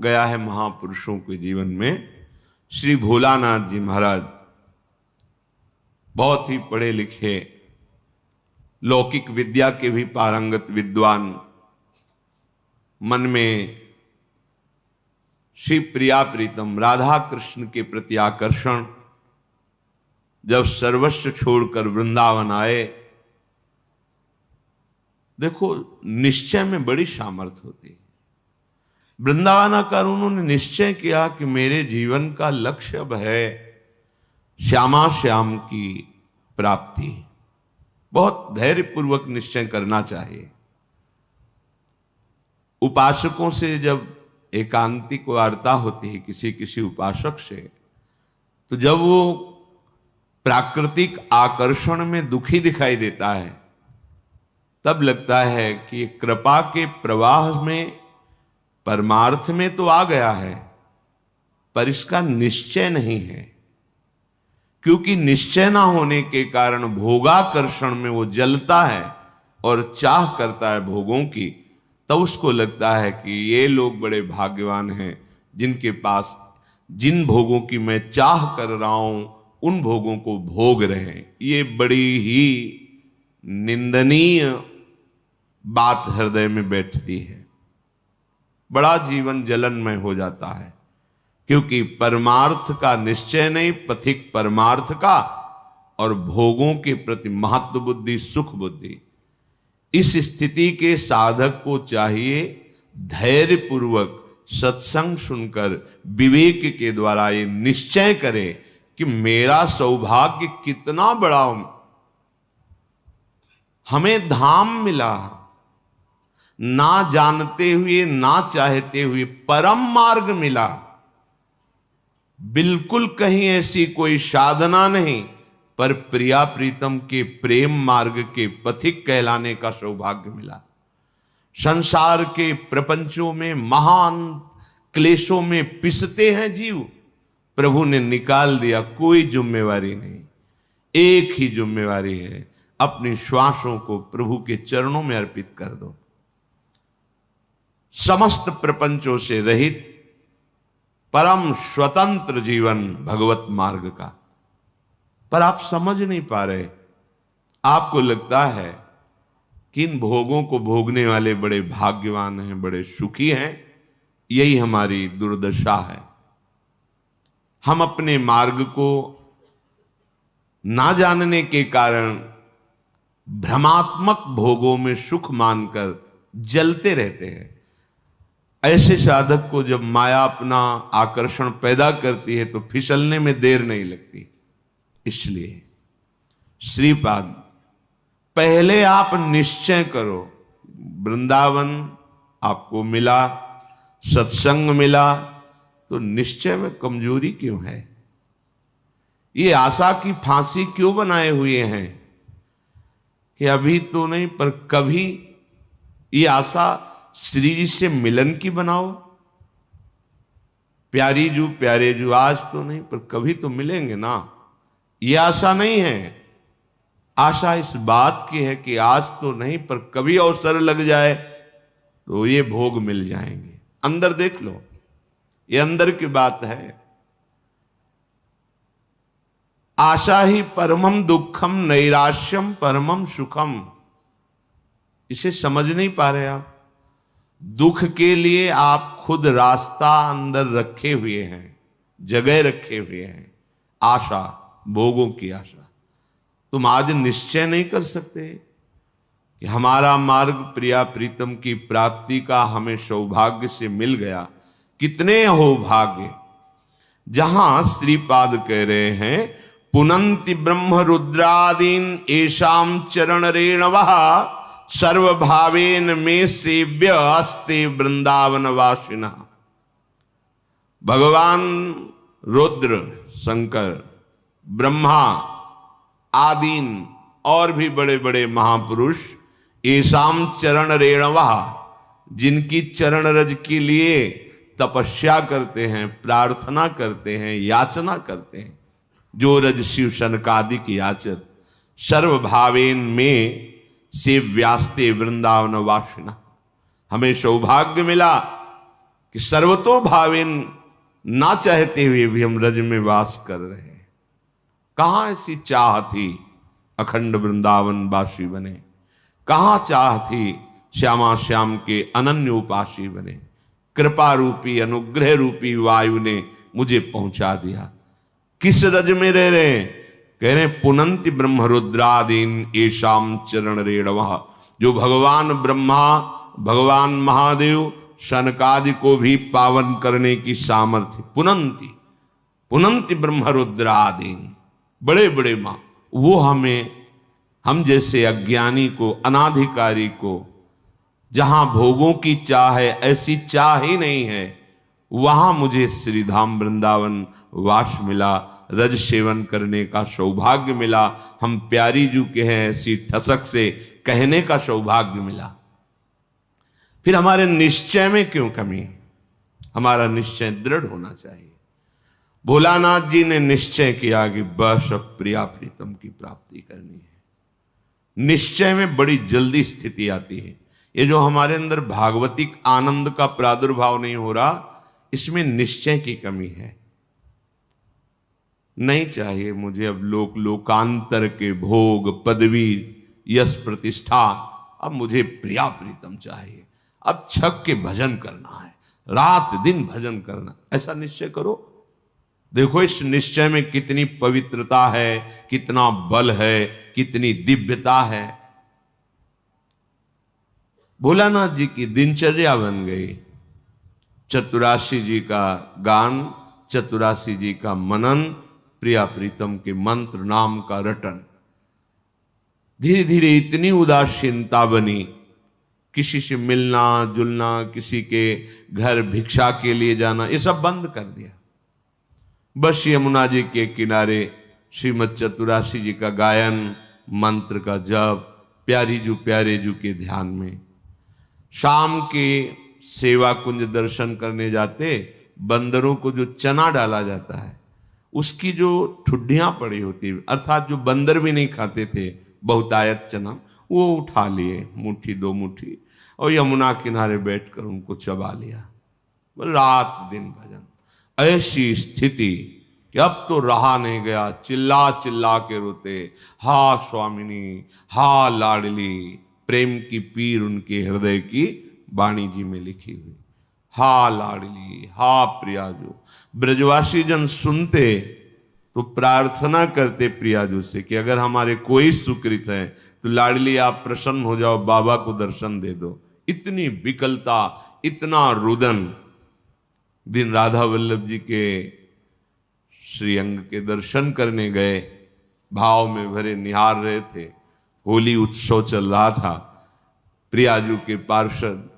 गया है महापुरुषों के जीवन में। श्री भोलानाथ जी महाराज बहुत ही पढ़े लिखे, लौकिक विद्या के भी पारंगत विद्वान, मन में श्री प्रिया प्रीतम राधा कृष्ण के प्रति आकर्षण, जब सर्वस्व छोड़कर वृंदावन आए। देखो, निश्चय में बड़ी सामर्थ्य होती है। वृंदावन आकर उन्होंने निश्चय किया कि मेरे जीवन का लक्ष्य अब है श्यामा श्याम की प्राप्ति। बहुत धैर्यपूर्वक निश्चय करना चाहिए। उपासकों से जब एकांतिक वार्ता होती है किसी किसी उपासक से, तो जब वो प्राकृतिक आकर्षण में दुखी दिखाई देता है, तब लगता है कि कृपा के प्रवाह में परमार्थ में तो आ गया है, पर इसका निश्चय नहीं है। क्योंकि निश्चय ना होने के कारण भोगाकर्षण में वो जलता है और चाह करता है भोगों की। तो उसको लगता है कि ये लोग बड़े भाग्यवान हैं जिनके पास जिन भोगों की मैं चाह कर रहा हूं उन भोगों को भोग रहे हैं। ये बड़ी ही निंदनीय बात हृदय में बैठती है। बड़ा जीवन जलनमय हो जाता है, क्योंकि परमार्थ का निश्चय नहीं, पथिक परमार्थ का, और भोगों के प्रति महत्व बुद्धि, सुख बुद्धि। इस स्थिति के साधक को चाहिए धैर्य पूर्वक सत्संग सुनकर विवेक के द्वारा ये निश्चय करे कि मेरा सौभाग्य कितना बड़ा, हमें धाम मिला, ना जानते हुए ना चाहते हुए परम मार्ग मिला। बिल्कुल कहीं ऐसी कोई साधना नहीं, पर प्रिया प्रीतम के प्रेम मार्ग के पथिक कहलाने का सौभाग्य मिला। संसार के प्रपंचों में महान क्लेशों में पिसते हैं जीव, प्रभु ने निकाल दिया, कोई जिम्मेवारी नहीं। एक ही जिम्मेवारी है, अपनी श्वासों को प्रभु के चरणों में अर्पित कर दो। समस्त प्रपंचों से रहित परम स्वतंत्र जीवन भगवत मार्ग का। पर आप समझ नहीं पा रहे। आपको लगता है कि इन भोगों को भोगने वाले बड़े भाग्यवान हैं, बड़े सुखी हैं। यही हमारी दुर्दशा है। हम अपने मार्ग को ना जानने के कारण भ्रमात्मक भोगों में सुख मानकर जलते रहते हैं। ऐसे साधक को जब माया अपना आकर्षण पैदा करती है तो फिसलने में देर नहीं लगती। इसलिए श्रीपाद, पहले आप निश्चय करो, वृंदावन आपको मिला, सत्संग मिला, तो निश्चय में कमजोरी क्यों है? ये आशा की फांसी क्यों बनाए हुए हैं कि अभी तो नहीं पर कभी? ये आशा श्री जी से मिलन की बनाओ, प्यारी जू प्यारे जू, आज तो नहीं पर कभी तो मिलेंगे ना। ये आशा नहीं है। आशा इस बात की है कि आज तो नहीं पर कभी अवसर लग जाए तो ये भोग मिल जाएंगे। अंदर देख लो, ये अंदर की बात है। आशा ही परमम दुखम नैराश्यम परमम सुखम। इसे समझ नहीं पा रहे आप। दुख के लिए आप खुद रास्ता अंदर रखे हुए हैं, जगह रखे हुए हैं। आशा, भोगों की आशा। तुम आज निश्चय नहीं कर सकते कि हमारा मार्ग प्रिया प्रीतम की प्राप्ति का हमें सौभाग्य से मिल गया। कितने हो भाग्य। जहां श्रीपाद कह रहे हैं पुनंति ब्रह्म रुद्रादीन एशाम चरण रेणवः सर्वभावेन में सेव्य अस्ते वृंदावन वासिना। भगवान रुद्र, शंकर, ब्रह्मा आदीन और भी बड़े बड़े महापुरुष एसाम चरण रेणवा, जिनकी चरण रज के लिए तपस्या करते हैं, प्रार्थना करते हैं, याचना करते हैं, जो रज शिव शनकादिक याचत सर्वभावेन में से व्यास्ते वृंदावन वासिना। हमें सौभाग्य मिला कि सर्वतो भावेन ना चाहते हुए भी हम रज में वास कर रहे हैं। कहां ऐसी चाह थी अखंड वृंदावन वासी बने? कहां चाह थी श्यामा श्याम के अनन्य उपासी बने? कृपा रूपी अनुग्रह रूपी वायु ने मुझे पहुंचा दिया। किस रज में रह रहे हैं? कह रहे पुनंति ब्रह्म रुद्रादीन एशाम चरण रेणवः। जो भगवान ब्रह्मा, भगवान महादेव, शनकादि को भी पावन करने की सामर्थ्य। पुनंति, पुनंति ब्रह्म रुद्रादीन, बड़े बड़े मां, वो हमें, हम जैसे अज्ञानी को, अनाधिकारी को, जहां भोगों की चाह है, ऐसी चाह ही नहीं है, वहां मुझे श्रीधाम वृंदावन वास मिला, रज सेवन करने का सौभाग्य मिला। हम प्यारी जू के हैं ऐसी ठसक से कहने का सौभाग्य मिला। फिर हमारे निश्चय में क्यों कमी है? हमारा निश्चय दृढ़ होना चाहिए। भोलानाथ जी ने निश्चय किया कि बस अब प्रिया प्रीतम की प्राप्ति करनी है। निश्चय में बड़ी जल्दी स्थिति आती है। ये जो हमारे अंदर भागवतिक आनंद का प्रादुर्भाव नहीं हो रहा, इसमें निश्चय की कमी है। नहीं चाहिए मुझे अब लोकांतर के भोग, पदवी, यश, प्रतिष्ठा। अब मुझे प्रिया प्रीतम चाहिए। अब छक के भजन करना है, रात दिन भजन करना। ऐसा निश्चय करो। देखो इस निश्चय में कितनी पवित्रता है, कितना बल है, कितनी दिव्यता है। भोलानाथ जी की दिनचर्या बन गई। चतुराशी जी का गान, चतुराशी जी का मनन, प्रिया प्रीतम के मंत्र नाम का रटन। धीरे धीरे इतनी उदासीनता बनी, किसी से मिलना जुलना, किसी के घर भिक्षा के लिए जाना, ये सब बंद कर दिया। बस यमुना जी के किनारे श्रीमद चतुराशी जी का गायन, मंत्र का जप, प्यारे जू के ध्यान में। शाम के सेवा कुंज दर्शन करने जाते, बंदरों को जो चना डाला जाता है उसकी जो ठुड्डियां पड़ी होती, अर्थात जो बंदर भी नहीं खाते थे, बहुतायत चना, वो उठा लिए मुट्ठी दो मुट्ठी और यमुना किनारे बैठकर उनको चबा लिया। रात दिन भजन। ऐसी स्थिति कि अब तो रहा नहीं गया, चिल्ला चिल्ला के रोते, हा स्वामिनी, हा लाडली। प्रेम की पीर उनके हृदय की वाणी जी में लिखी हुई। हा लाडली, हा प्रियाजू। ब्रजवासी जन सुनते तो प्रार्थना करते प्रियाजू से कि अगर हमारे कोई सुकृत है तो लाडली आप प्रसन्न हो जाओ, बाबा को दर्शन दे दो। इतनी विकलता, इतना रुदन। दिन राधा वल्लभ जी के श्रीअंग के दर्शन करने गए, भाव में भरे निहार रहे थे। होली उत्सव चल रहा था। प्रियाजू के पार्षद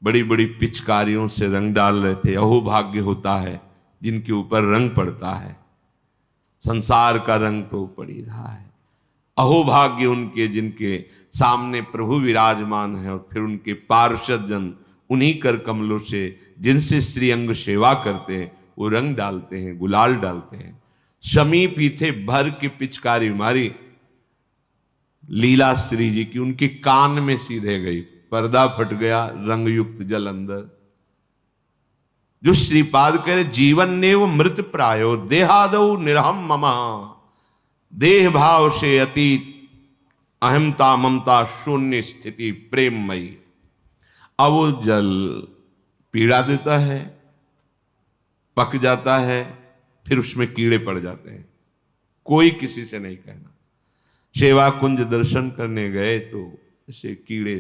बड़ी बड़ी पिचकारियों से रंग डाल रहे थे। अहोभाग्य होता है जिनके ऊपर रंग पड़ता है। संसार का रंग तो पड़ ही रहा है। अहोभाग्य उनके जिनके सामने प्रभु विराजमान है और फिर उनके पार्षद जन उन्हीं कर कमलों से जिनसे श्रीअंग सेवा करते हैं वो रंग डालते हैं, गुलाल डालते हैं। समीप ही थे, भर की पिचकारी मारी लीला श्री जी की, उनके कान में सीधे गई, पर्दा फट गया, रंग युक्त जल अंदर। जो श्रीपाद कह रहे, जीवन ने वो मृत प्रायो, देहादौ निरहम ममा। देह भाव से अतीत, अहमता ममता शून्य स्थिति प्रेममयी। अब वो जल पीड़ा देता है, पक जाता है, फिर उसमें कीड़े पड़ जाते हैं। कोई किसी से नहीं कहना। सेवा कुंज दर्शन करने गए तो ऐसे कीड़े,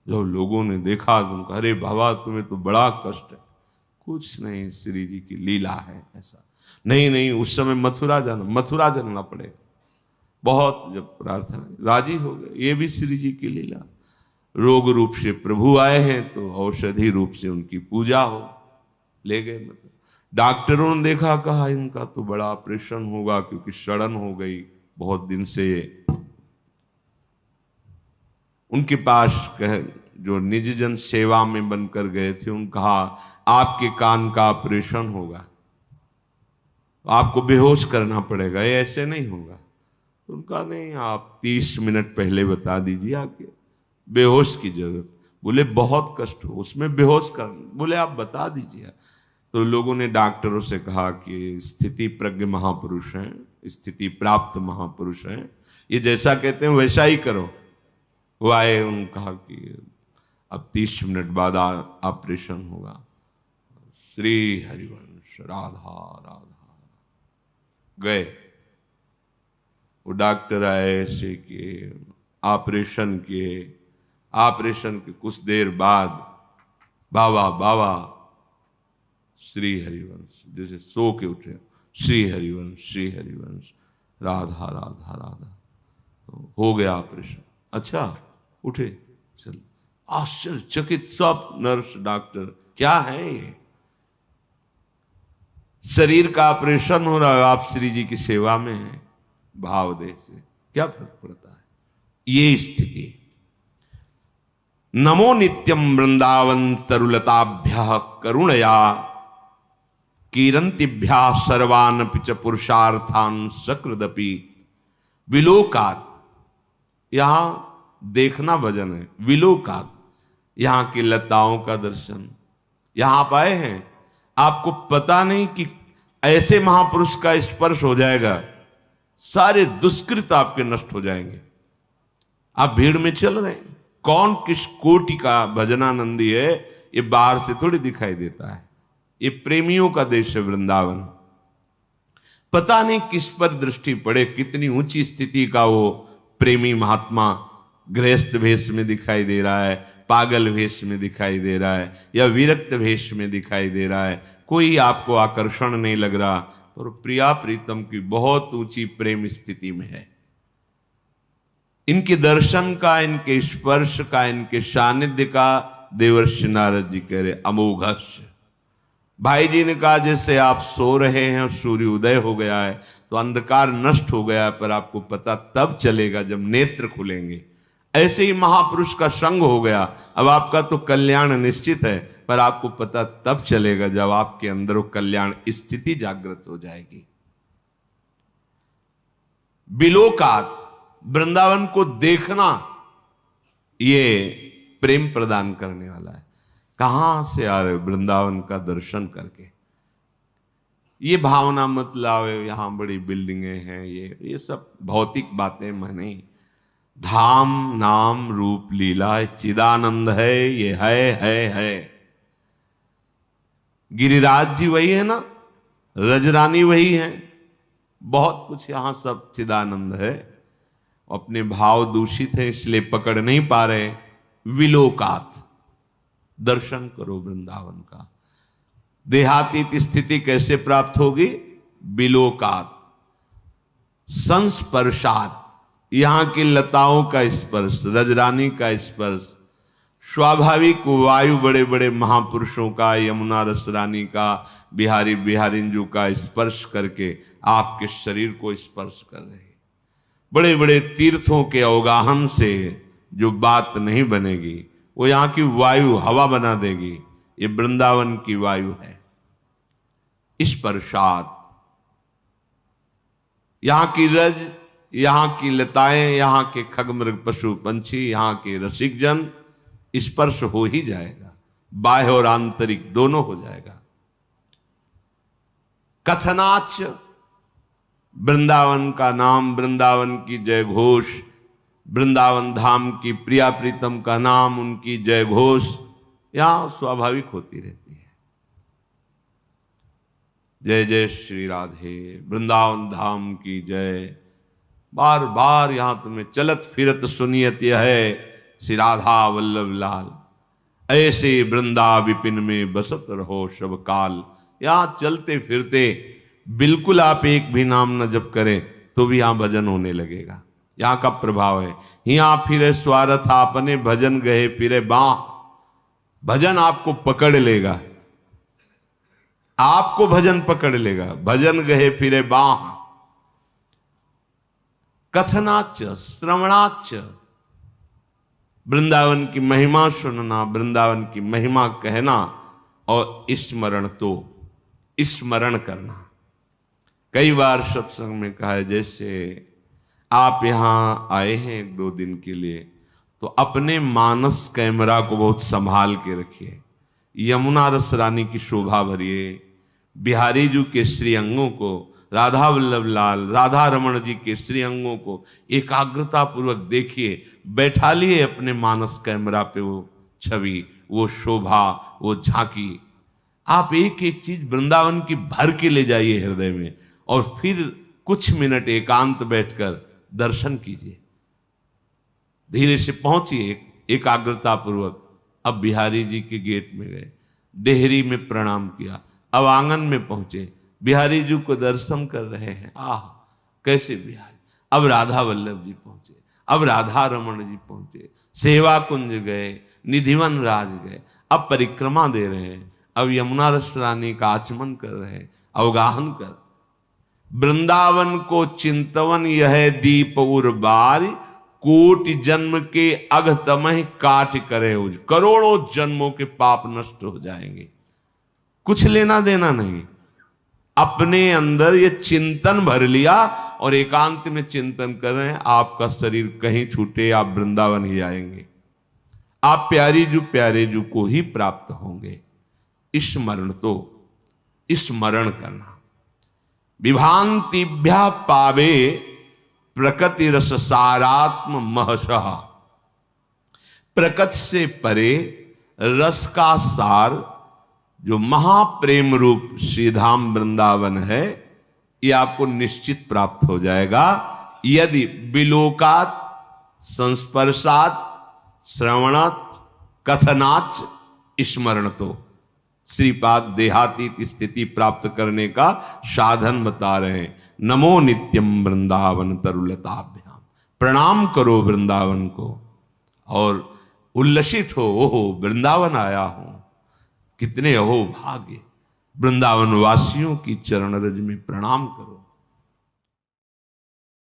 जो लोगों ने देखा तो उनका, अरे बाबा तुम्हें तो बड़ा कष्ट है। कुछ नहीं, श्री जी की लीला है ऐसा। नहीं, उस समय मथुरा जाना पड़ेगा। बहुत जब प्रार्थना, राजी हो गए। ये भी श्री जी की लीला। रोग रूप से प्रभु आए हैं तो औषधि रूप से उनकी पूजा हो, ले गए। मतलब डॉक्टरों ने देखा, कहा इनका तो बड़ा ऑपरेशन होगा क्योंकि सड़न हो गई बहुत दिन से। उनके पास जो निज जन सेवा में बनकर गए थे, उन्होंने कहा आपके कान का ऑपरेशन होगा, आपको बेहोश करना पड़ेगा, ये ऐसे नहीं होगा। तो उनका नहीं, आप 30 मिनट पहले बता दीजिए आके, बेहोश की जरूरत। बोले बहुत कष्ट हो उसमें बेहोश कर, बोले आप बता दीजिए। तो लोगों ने डॉक्टरों से कहा कि स्थिति प्रज्ञ महापुरुष हैं, स्थिति प्राप्त महापुरुष हैं, ये जैसा कहते हैं वैसा ही करो। वो आए, उन्होंने कहा कि अब 30 मिनट बाद ऑपरेशन होगा। श्री हरिवंश, राधा राधा। गए, वो डॉक्टर आए ऐसे कि ऑपरेशन के कुछ देर बाद बाबा श्री हरिवंश, जैसे सो के उठे, श्री हरिवंश, राधा राधा राधा। तो हो गया ऑपरेशन। अच्छा, उठे, चल। आश्चर्यचकित सब नर्स डॉक्टर, क्या है ये? शरीर का ऑपरेशन हो रहा है, आप श्री जी की सेवा में हैं, भाव देह से क्या फर्क पड़ता है? ये स्थिति। नमो नित्यम वृंदावन तरुलताभ्यः करुणया कीरंतिभ्या सर्वान पिच पुरुषार्थान सकृदपि विलोकात। यहां देखना भजन है, विलोकात, यहां की लताओं का दर्शन। यहां आप आए हैं, आपको पता नहीं कि ऐसे महापुरुष का स्पर्श हो जाएगा, सारे दुष्कृत आपके नष्ट हो जाएंगे। आप भीड़ में चल रहे हैं, कौन किस कोटि का भजनानंदी है ये बाहर से थोड़ी दिखाई देता है। ये प्रेमियों का देश है वृंदावन। पता नहीं किस पर दृष्टि पड़े, कितनी ऊंची स्थिति का वो प्रेमी महात्मा गृहस्थ भेष में दिखाई दे रहा है, पागल भेष में दिखाई दे रहा है, या विरक्त भेष में दिखाई दे रहा है, कोई आपको आकर्षण नहीं लग रहा, और प्रिया प्रीतम की बहुत ऊंची प्रेम स्थिति में है। इनके दर्शन का, इनके स्पर्श का, इनके सानिध्य का देवर्षि नारद जी कह रहे अमोघस्य। भाई जी ने कहा जैसे आप सो रहे हैं और सूर्य उदय हो गया है तो अंधकार नष्ट हो गया है, पर आपको पता तब चलेगा जब नेत्र खुलेंगे। ऐसे ही महापुरुष का संग हो गया, अब आपका तो कल्याण निश्चित है, पर आपको पता तब चलेगा जब आपके अंदर वो कल्याण स्थिति जागृत हो जाएगी। बिलोकात, वृंदावन को देखना ये प्रेम प्रदान करने वाला है। कहां से आ रहे वृंदावन का दर्शन करके? ये भावना मत लाओ यहां बड़ी बिल्डिंगें हैं, ये सब भौतिक बातें माने। धाम नाम रूप लीला चिदानंद है, ये है। गिरिराज जी वही है ना, रजरानी वही है, बहुत कुछ यहां सब चिदानंद है। अपने भाव दूषित है इसलिए पकड़ नहीं पा रहे। विलोकात, दर्शन करो वृंदावन का। देहातीत स्थिति कैसे प्राप्त होगी? बिलोकात, संस्पर्शात, यहां की लताओं का स्पर्श, रजरानी का स्पर्श, स्वाभाविक वायु बड़े बड़े महापुरुषों का, यमुना रसरानी का, बिहारी बिहारिंजू का स्पर्श करके आपके शरीर को स्पर्श कर रहे हैं। बड़े बड़े तीर्थों के अवगाहन से जो बात नहीं बनेगी वो यहां की वायु हवा बना देगी। ये वृंदावन की वायु है। स्पर्शात, यहां की रज, यहां की लताएं, यहां के खगमृग पशु पंछी, यहां के रसिक जन, स्पर्श हो ही जाएगा, बाह्य और आंतरिक दोनों हो जाएगा। कथनाच, वृंदावन का नाम, वृंदावन की जय घोष, वृंदावन धाम की प्रिया प्रीतम का नाम, उनकी जय घोष यहां स्वाभाविक होती रहती है। जय जय श्री राधे, वृंदावन धाम की जय। बार बार यहां तुम्हें चलत फिरत सुनियत है श्री राधा वल्लभ लाल। ऐसे वृंदा विपिन में बसत रहो शब काल। यहां चलते फिरते बिल्कुल आप एक भी नाम न जप करें तो भी यहां भजन होने लगेगा। यहां का प्रभाव है। यहां फिरे स्वार्थ आपने भजन गए फिरे बाह। भजन आपको पकड़ लेगा, आपको भजन पकड़ लेगा। भजन गए फिरे बाह। कथनाच श्रवणाच, वृंदावन की महिमा सुनना, वृंदावन की महिमा कहना, और स्मरण, तो स्मरण करना। कई बार सत्संग में कहा है, जैसे आप यहां आए हैं एक दो दिन के लिए तो अपने मानस कैमरा को बहुत संभाल के रखिए। यमुना रस रानी की शोभा भरिए, बिहारी जी के श्री अंगों को, राधा वल्लभ लाल, राधा रमण जी के श्री अंगों को एकाग्रता पूर्वक देखिए। बैठा लिए अपने मानस कैमरा पे वो छवि, वो शोभा, वो झांकी। आप एक एक चीज वृंदावन की भर के ले जाइए हृदय में, और फिर कुछ मिनट एकांत बैठकर दर्शन कीजिए। धीरे से पहुंचिए एकाग्रता पूर्वक। अब बिहारी जी के गेट में गए, डेहरी में प्रणाम किया, अब आंगन में पहुंचे, बिहारी जी को दर्शन कर रहे हैं। आह कैसे बिहारी। अब राधा वल्लभ जी पहुंचे, अब राधा रमण जी पहुंचे, सेवा कुंज गए, निधिवन राज गए, अब परिक्रमा दे रहे हैं, अब यमुना रस रानी का आचमन कर रहे हैं, अवगाहन कर। वृंदावन को चिंतवन यह दीप उर्बार, कोटि जन्म के अघतमह काट करे उज, करोड़ों जन्मों के पाप नष्ट हो जाएंगे। कुछ लेना देना नहीं, अपने अंदर ये चिंतन भर लिया और एकांत में चिंतन कर रहे हैं, आपका शरीर कहीं छूटे, आप वृंदावन ही आएंगे, आप प्यारे जू को ही प्राप्त होंगे। स्मरण तो स्मरण करना। विभांतिभ्या पावे प्रकृति रस सारात्म महशः, प्रकृति से परे रस का सार जो महाप्रेम रूप श्रीधाम वृंदावन है, ये आपको निश्चित प्राप्त हो जाएगा यदि विलोकात संस्पर्शात श्रवणात् कथनाच स्मरण तो। श्रीपाद देहातीत स्थिति प्राप्त करने का साधन बता रहे हैं। नमो नित्यम वृंदावन तरुलताभ्याम, प्रणाम करो वृंदावन को और उल्लसित हो, ओहो वृंदावन आया हूं, कितने अहो भाग्य, वृंदावन वासियों की चरण रज में प्रणाम करो।